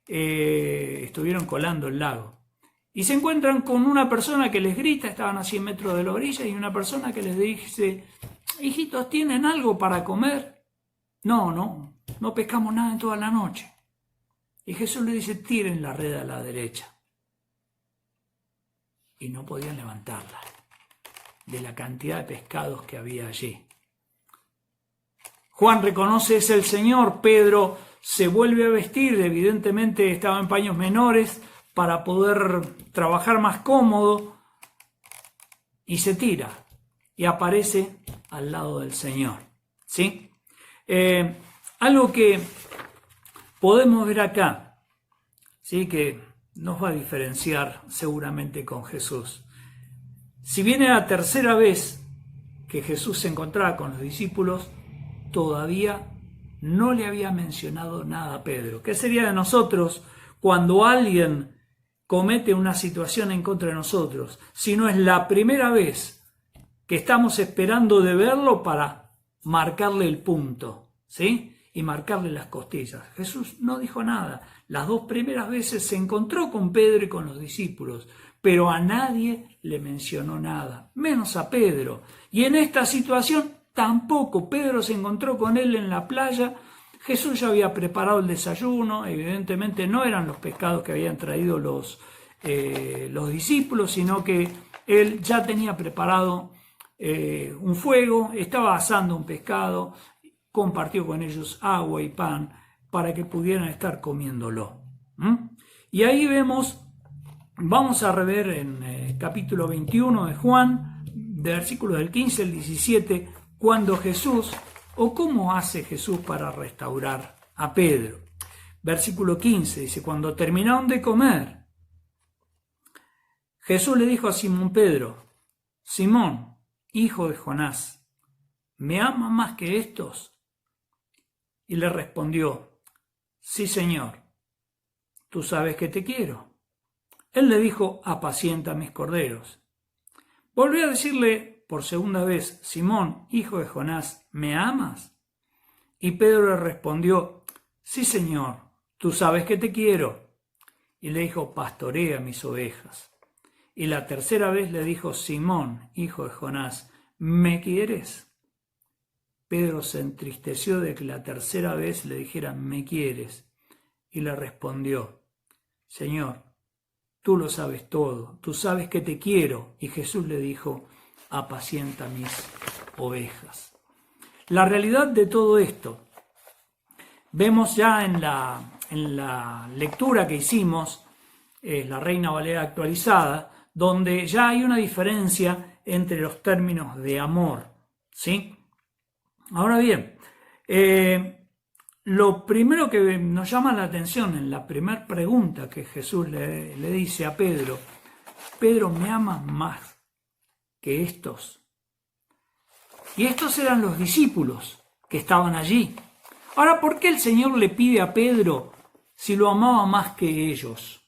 estuvieron colando el lago. Y se encuentran con una persona que les grita, estaban a 100 metros de la orilla, y una persona que les dice: hijitos, ¿tienen algo para comer? No pescamos nada en toda la noche. Y Jesús le dice: tiren la red a la derecha. Y no podían levantarla de la cantidad de pescados que había allí. Juan reconoce: es el Señor. Pedro se vuelve a vestir, evidentemente estaba en paños menores para poder trabajar más cómodo, y se tira y aparece al lado del Señor, ¿sí? Algo que podemos ver acá, ¿sí?, que nos va a diferenciar seguramente con Jesús. Si bien era la tercera vez que Jesús se encontraba con los discípulos, todavía no le había mencionado nada a Pedro. ¿Qué sería de nosotros cuando alguien comete una situación en contra de nosotros? Si no es la primera vez que estamos esperando de verlo para marcarle el punto, ¿sí?, y marcarle las costillas. Jesús no dijo nada. Las dos primeras veces se encontró con Pedro y con los discípulos, pero a nadie le mencionó nada, menos a Pedro. Y en esta situación tampoco. Pedro se encontró con él en la playa. Jesús ya había preparado el desayuno. Evidentemente no eran los pescados que habían traído los discípulos, sino que él ya tenía preparado un fuego, estaba asando un pescado, compartió con ellos agua y pan para que pudieran estar comiéndolo. Y ahí vamos a rever en capítulo 21 de Juan, de versículos del 15 al 17, cuando Jesús, o cómo hace Jesús para restaurar a Pedro. Versículo 15 dice: cuando terminaron de comer, Jesús le dijo a Simón Pedro: Simón, hijo de Jonás, ¿me amas más que estos? Y le respondió: sí, Señor, tú sabes que te quiero. Él le dijo: apacienta mis corderos. Volvió a decirle por segunda vez: Simón, hijo de Jonás, ¿me amas? Y Pedro le respondió: sí, Señor, tú sabes que te quiero. Y le dijo: pastorea mis ovejas. Y la tercera vez le dijo: Simón, hijo de Jonás, ¿me quieres? Pedro se entristeció de que la tercera vez le dijera: ¿me quieres? Y le respondió: Señor, tú lo sabes todo, tú sabes que te quiero. Y Jesús le dijo: apacienta mis ovejas. La realidad de todo esto, vemos ya en la lectura que hicimos, la Reina Valera actualizada, donde ya hay una diferencia entre los términos de amor, ¿sí? Ahora bien, lo primero que nos llama la atención en la primera pregunta que Jesús le dice a Pedro: Pedro, ¿me amas más que estos? Y estos eran los discípulos que estaban allí. Ahora, ¿por qué el Señor le pide a Pedro si lo amaba más que ellos?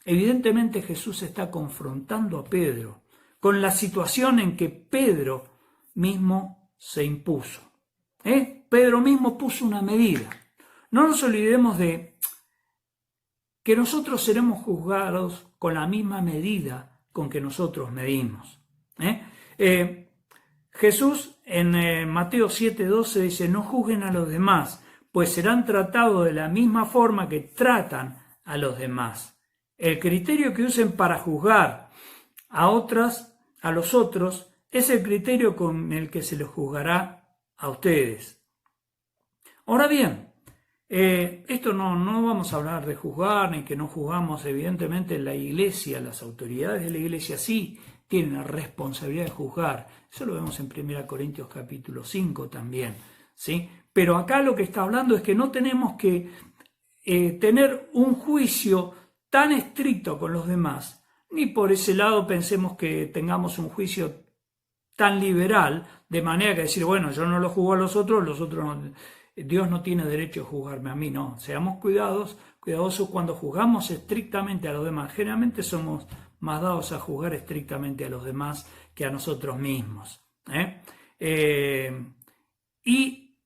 Evidentemente Jesús está confrontando a Pedro con la situación en que Pedro mismo se impuso. Pedro mismo puso una medida. No nos olvidemos de que nosotros seremos juzgados con la misma medida con que nosotros medimos. Jesús en Mateo 7:12 dice: no juzguen a los demás, pues serán tratados de la misma forma que tratan a los demás. El criterio que usen para juzgar a los otros, es el criterio con el que se les juzgará a ustedes. Ahora bien, esto no vamos a hablar de juzgar ni que no juzgamos. Evidentemente la iglesia, las autoridades de la iglesia sí tienen la responsabilidad de juzgar. Eso lo vemos en 1 Corintios capítulo 5 también, ¿sí? Pero acá lo que está hablando es que no tenemos que tener un juicio tan estricto con los demás, ni por ese lado pensemos que tengamos un juicio tan liberal, de manera que decir: bueno, yo no lo juzgo a los otros no, Dios no tiene derecho a juzgarme a mí. No, seamos cuidadosos cuando juzgamos estrictamente a los demás. Generalmente somos más dados a juzgar estrictamente a los demás que a nosotros mismos. Y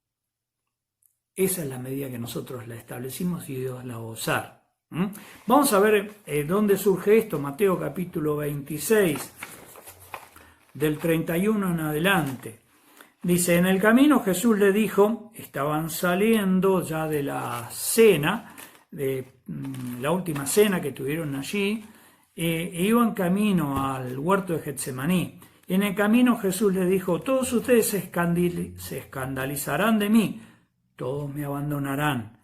esa es la medida que nosotros la establecimos y Dios la va a usar. Vamos a ver dónde surge esto. Mateo capítulo 26, del 31 en adelante. Dice, en el camino Jesús le dijo, estaban saliendo ya de la cena, de la última cena que tuvieron allí, iban camino al huerto de Getsemaní. En el camino Jesús le dijo, todos ustedes se escandalizarán de mí, todos me abandonarán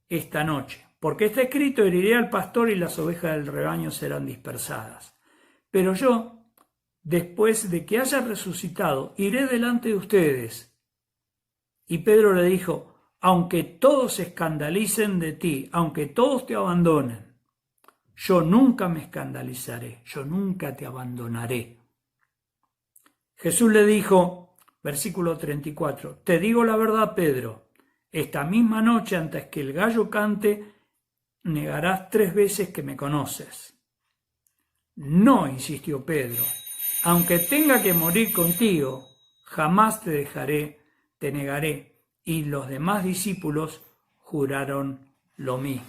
esta noche, porque está escrito, heriré al pastor y las ovejas del rebaño serán dispersadas. Pero yo, después de que haya resucitado, iré delante de ustedes. Y Pedro le dijo, aunque todos se escandalicen de ti, aunque todos te abandonen, yo nunca me escandalizaré, yo nunca te abandonaré. Jesús le dijo, versículo 34, te digo la verdad, Pedro, esta misma noche antes que el gallo cante, negarás 3 veces que me conoces. No, insistió Pedro, aunque tenga que morir contigo, jamás te dejaré, te negaré. Y los demás discípulos juraron lo mismo.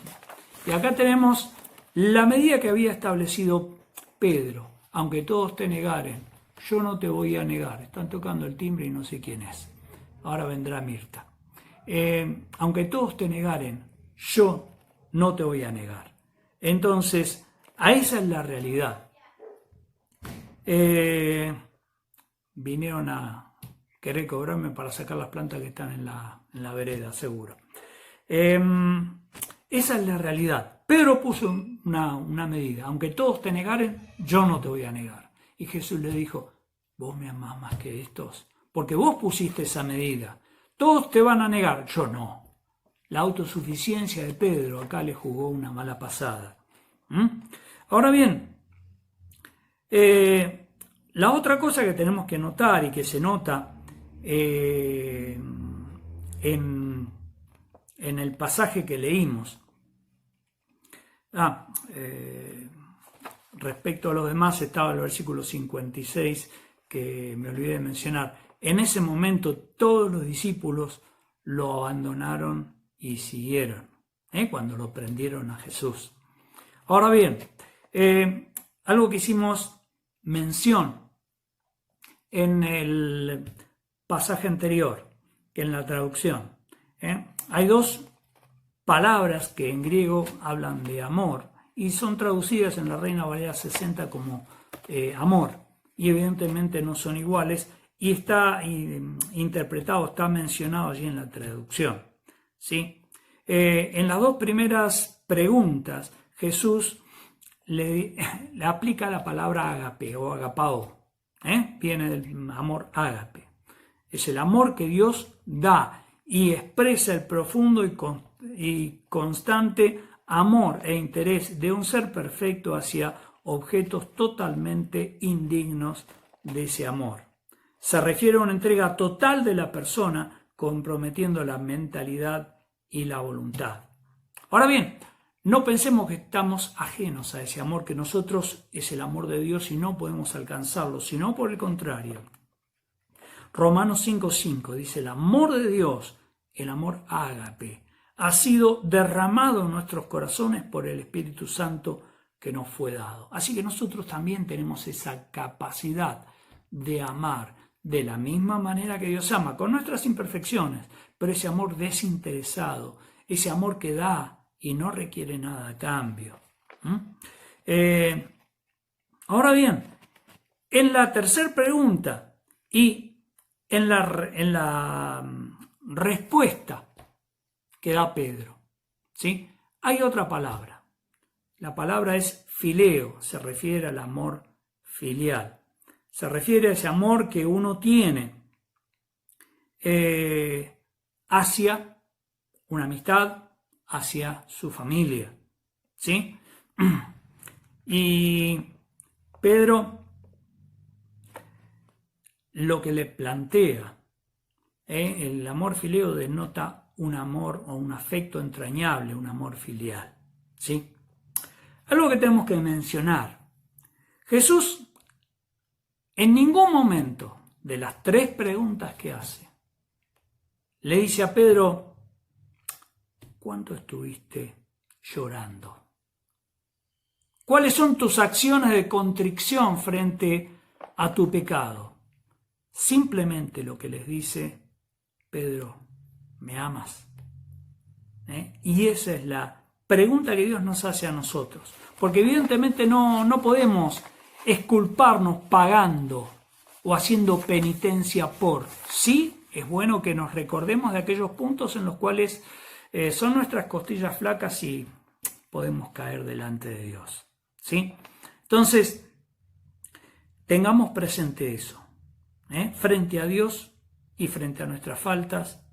Y acá tenemos la medida que había establecido Pedro, aunque todos te negaren, yo no te voy a negar. Están tocando el timbre y no sé quién es. Ahora vendrá Mirta. Aunque todos te negaren, yo no te voy a negar. Entonces, a esa es la realidad. Vinieron a querer cobrarme para sacar las plantas que están en la vereda, seguro. Esa es la realidad. Pedro puso una medida. Aunque todos te negaren, yo no te voy a negar. Y Jesús le dijo, vos me amás más que estos, porque vos pusiste esa medida. Todos te van a negar, yo no. La autosuficiencia de Pedro acá le jugó una mala pasada. Ahora bien, la otra cosa que tenemos que notar y que se nota en el pasaje que leímos, respecto a los demás estaba el versículo 56 que me olvidé de mencionar. En ese momento todos los discípulos lo abandonaron y siguieron, cuando lo prendieron a Jesús. Ahora bien, algo que hicimos mención en el pasaje anterior, que en la traducción. Hay 2 palabras que en griego hablan de amor y son traducidas en la Reina Valera 60 como amor, y evidentemente no son iguales, y está interpretado, está mencionado allí en la traducción, ¿sí? En las 2 primeras preguntas, Jesús le aplica la palabra ágape o agapao, viene del amor ágape. Es el amor que Dios da y expresa el profundo y constante amor e interés de un ser perfecto hacia objetos totalmente indignos de ese amor. Se refiere a una entrega total de la persona, comprometiendo la mentalidad y la voluntad. Ahora bien, no pensemos que estamos ajenos a ese amor, que nosotros es el amor de Dios y no podemos alcanzarlo, sino por el contrario. Romanos 5:5 dice, el amor de Dios, el amor ágape, ha sido derramado en nuestros corazones por el Espíritu Santo que nos fue dado. Así que nosotros también tenemos esa capacidad de amar de la misma manera que Dios ama, con nuestras imperfecciones, pero ese amor desinteresado, ese amor que da y no requiere nada a cambio. Ahora bien, en la tercera pregunta y en la respuesta que da Pedro, ¿sí? Hay otra palabra. La palabra es fileo, se refiere al amor filial. Se refiere a ese amor que uno tiene hacia una amistad, hacia su familia, ¿sí? Y Pedro lo que le plantea, el amor fileo denota un amor o un afecto entrañable, un amor filial, ¿sí? Algo que tenemos que mencionar. Jesús en ningún momento de las 3 preguntas que hace le dice a Pedro, ¿cuánto estuviste llorando? ¿Cuáles son tus acciones de contrición frente a tu pecado? Simplemente lo que les dice Pedro, ¿me amas? Y esa es la pregunta que Dios nos hace a nosotros. Porque evidentemente no podemos exculparnos pagando o haciendo penitencia por. Sí, es bueno que nos recordemos de aquellos puntos en los cuales son nuestras costillas flacas y podemos caer delante de Dios. ¿Sí? Entonces, tengamos presente eso. Frente a Dios y frente a nuestras faltas,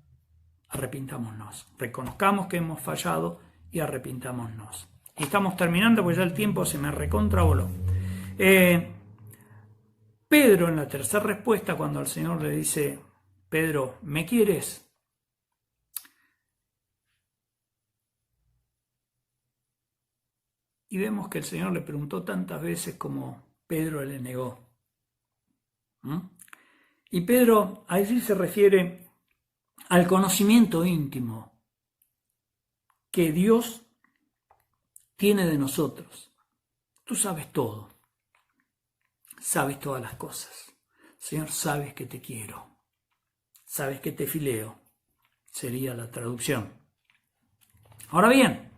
arrepintámonos. Reconozcamos que hemos fallado y arrepintámonos. Y estamos terminando porque ya el tiempo se me recontravoló. Pedro, en la tercera respuesta, cuando el Señor le dice, Pedro, ¿me quieres? Y vemos que el Señor le preguntó tantas veces como Pedro le negó. Y Pedro allí se refiere al conocimiento íntimo que Dios tiene de nosotros. Tú sabes todo. Sabes todas las cosas. Señor, sabes que te quiero. Sabes que te fileo. Sería la traducción. Ahora bien,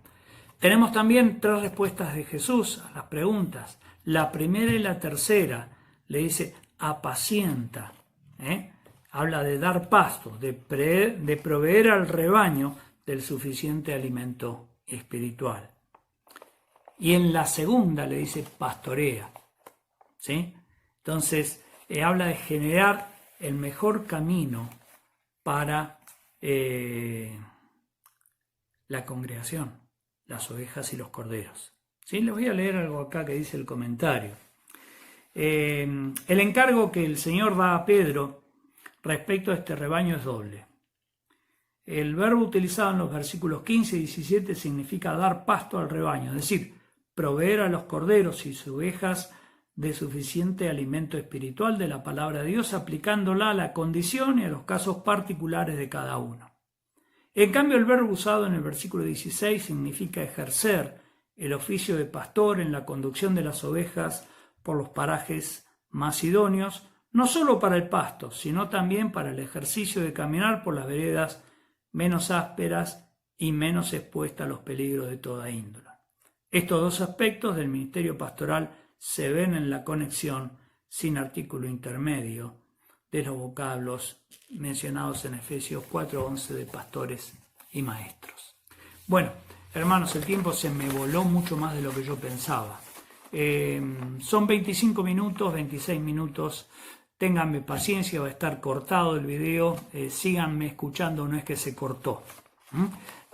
tenemos también 3 respuestas de Jesús a las preguntas. La primera y la tercera le dice, apacienta. Habla de dar pasto, de proveer al rebaño del suficiente alimento espiritual. Y en la segunda le dice, pastorea. ¿Sí? Entonces, habla de generar el mejor camino para la congregación, las ovejas y los corderos. ¿Sí? Les voy a leer algo acá que dice el comentario. El encargo que el Señor da a Pedro respecto a este rebaño es doble. El verbo utilizado en los versículos 15 y 17 significa dar pasto al rebaño, es decir, proveer a los corderos y sus ovejas de suficiente alimento espiritual de la palabra de Dios, aplicándola a la condición y a los casos particulares de cada uno. En cambio, el verbo usado en el versículo 16 significa ejercer el oficio de pastor en la conducción de las ovejas por los parajes más idóneos, no solo para el pasto, sino también para el ejercicio de caminar por las veredas menos ásperas y menos expuestas a los peligros de toda índole. Estos 2 aspectos del ministerio pastoral se ven en la conexión sin artículo intermedio de los vocablos mencionados en Efesios 4:11 de pastores y maestros. Bueno, hermanos, el tiempo se me voló mucho más de lo que yo pensaba. Son 25 minutos, 26 minutos. Ténganme paciencia, va a estar cortado el video. Síganme escuchando, no es que se cortó.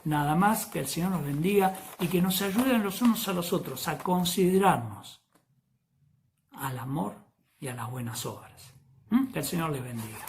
Nada más, que el Señor nos bendiga y que nos ayuden los unos a los otros a considerarnos al amor y a las buenas obras. Que el Señor les bendiga.